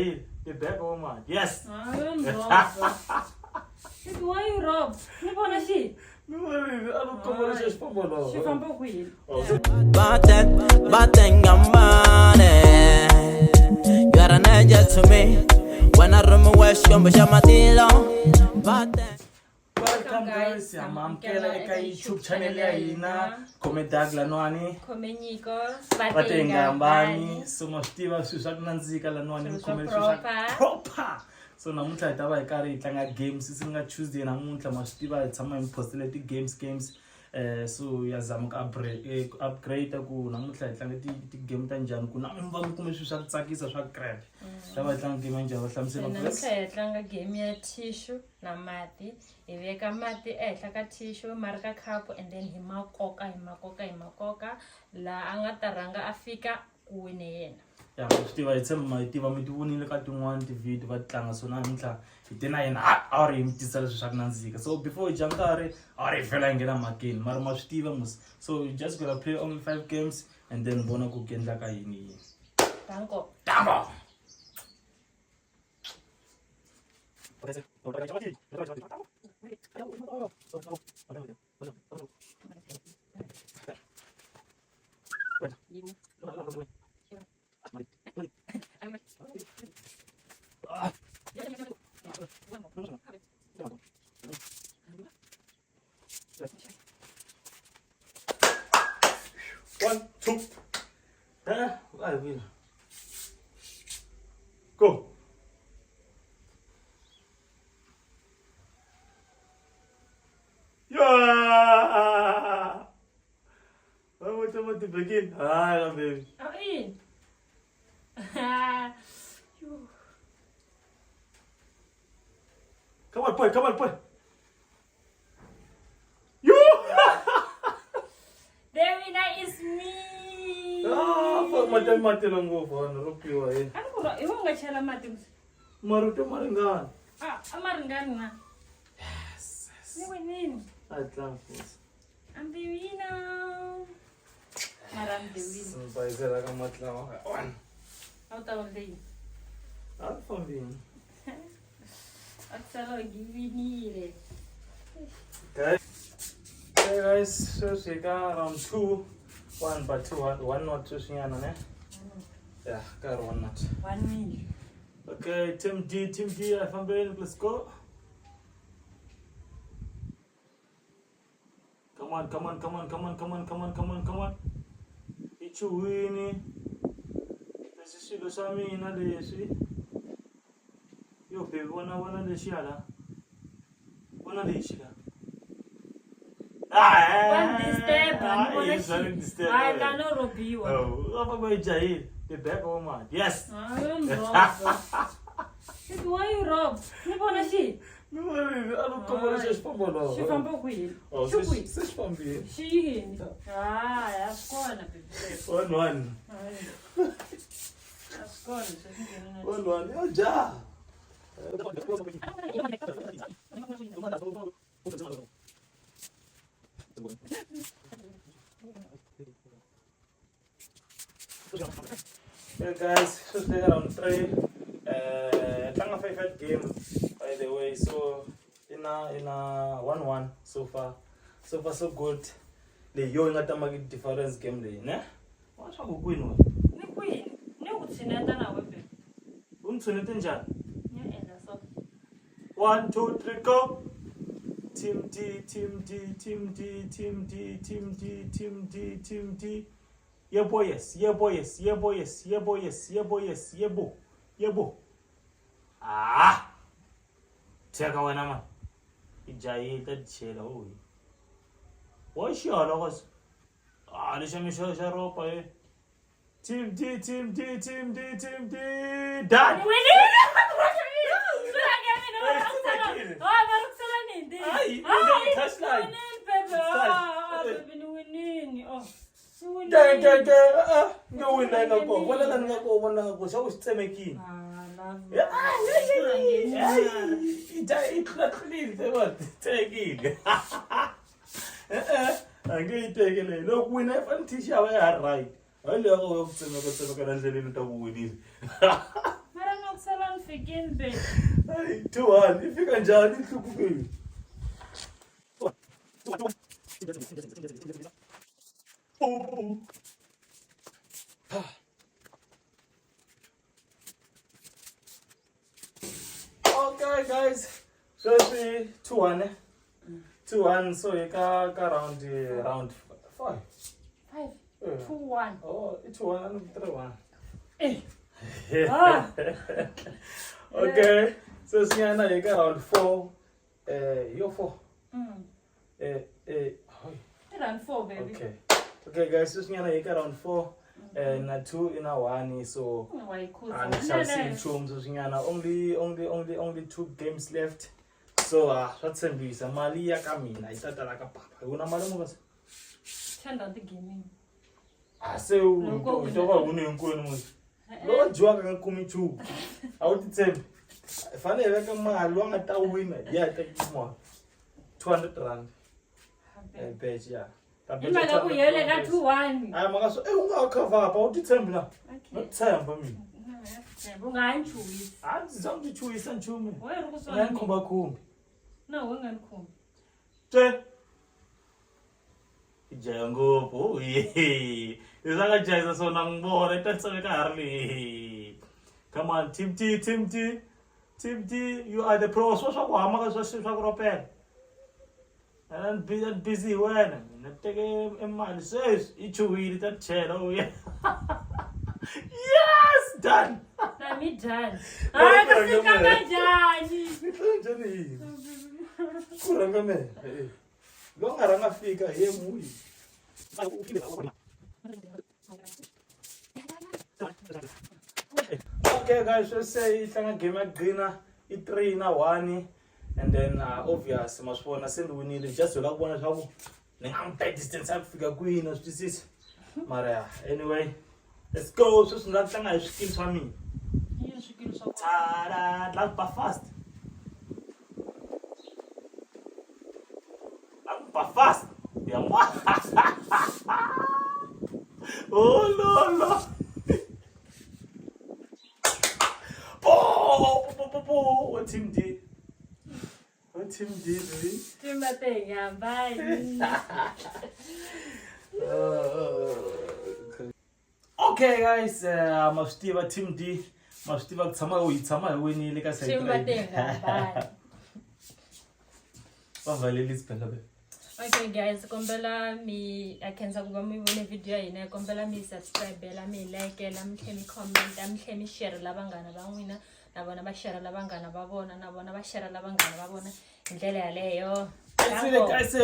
The back of my yes. I don't rob. Why you rob? You wanna see? No, I don't come on just for more. She from Bokwil. Bateng gambane. You are an angel to me. When I run away, shombe shamatilo. Welcome guys, yamamkela eka YouTube channel ya hina. Comment lanwani. Komenyiko. Bateng gambani. So mastiva susha kunanzika lanwani comment susha proper. So namuntlha hi ta va hi karhi hi tlanga games singa Tuesday namuntlha ma swi tiva hi tshama hi postile ti games so ya zama ku upgrade ku namuntlha hi tlanga ti game ta njhani ku na mi va mi kume swilo swa ku tsakisa swa crap ta va hi tlanga game ya njhani va hlamusela namuntlha hi tlanga game ya tissue na mati hi veka mati ehenhla ka tissue ma ri ka cup and then hi makoka la a nga ta rhanga a fika ku wine yena. Ya swi tiva hi tshemba hi tiva mi ti vonile ka tin'wana ti-video va tlanga so namuntlha hi te na yena a ri hi mi tisa leswi swa ku nandzika so before hi dya nkarhi a ri hi fela hi nghena makeni mara ma swi tiva mos so you just gonna play only 5 games and then vona ku endlaka yini. Danko. One, two. I will. Go. Yeah. I want to begin. Ah, baby. Oh, in. Come on, boy. You. The winner is me. Ah, mati lang go for rupiwa eh. Ano ko ra? Iwan nga siya lang mati. Maruto maringan. Amaringan na. Yes. Ni winin. At lang po. Ang the winner. Maram the winner. Sampai sila ka matlaw. One. Ang tawag din. At pambing. At salo givinire. Okay. Okay guys, so sika round 2. 1 by 2, 1 not 2 siya na ne. Yeah, got 1 not. 1 minute. Okay, Team D, I found let's go. Come on. It's you winning. This is the same in the see. Yo, baby, wanna the shiala. Wanna the shiala. I cannot rob you. Oh, my Jahil. The back of my yes. I don't rob. Why you rob? You wanna see? No, I don't come on just for more. She from Bokwil. Oh, she's from here. She. That's gonna be. 1-1. That's gonna be. 1-1. Oh, ja. Yeah, guys, so stay around 3. Tanga 5 game, by the way. So in a 1-1 so far so good. Le yo ngata magi difference game le, ne? Wa sha go win wa. Ni queen. Ni utsineta na wepe. Umtsunete njani? Ni enda so. 1 2 3 go. Team D. Yeah boys. Ah. Teka wena man. Ijayita dishela hoyi. Wa xiyala kwas. Ah, lexi mi xa ropa eh. Team D. Done. Ay, touchline. No win na ko. Wala lang ako, wala ako. Siya ustemeki. Itlatlil, diba? Take. Angeke le. Lo win na fan tisha wa right. Hayi loko yokutsema ka ndleleni ta kuwinile. Mara nokusala fikini baby. Hayi 2-1 ifika njani inhlupho Okay guys, so it's 2-1 2-1, so you got round 5. 5 Yeah. 2-1. Oh, it's 2-1 and 3-1. Eh. Ah. Okay, so Sienna, you got round 4. You're 4. Round 4 baby. Okay guys, so Sienna, you got round 4. Na 2 in a 1, so and shall see in terms of only 2 games left. So what's in this? Malia Camina, it's not like a papa. Una Malamus. Turn on the gaming. So we don't win good. Lord Joak and coming too. I would say if I never come along at our winner, yeah, take this one. 200 rand. Page, yeah. You might go here like 2-1. I'm also a cover about the temple. Not time for me. I'm choose. I'm something to choose and chew me. Where was I come back home. No, we're going to come. Jango, oh, yeah. It's like a Jesus on a board. That's a carly. Come on, Tim T. You are the pro. So, I'm going to and busy when take a man says, each weed that chair. Oh, yeah. Yes, done. Let me done. I can see Johnny. Kurangame. Long aranga fika here movie. Okay guys, let's say it's a game at Greener, it 3-1, and then obvious must want to send we need just to like one of how I'm tight distance up figure queen or this is Maria. Anyway, let's go. So not I skills for me. Ta-da, like fast. Fast. Yeah. Oh no. Oh, what team did? Bye. Okay guys, mafstiva team D. Mafstiva kutsama winile ka side. Okay guys, kombela mi akenza kuba mi vone video yini, kombela mi subscribe, mi like, mi comment, mi share labangana ban'wina, na vona ba share labangana ba vona, na vona ba share labangana ba vona. Indlela yaleyo. Guys.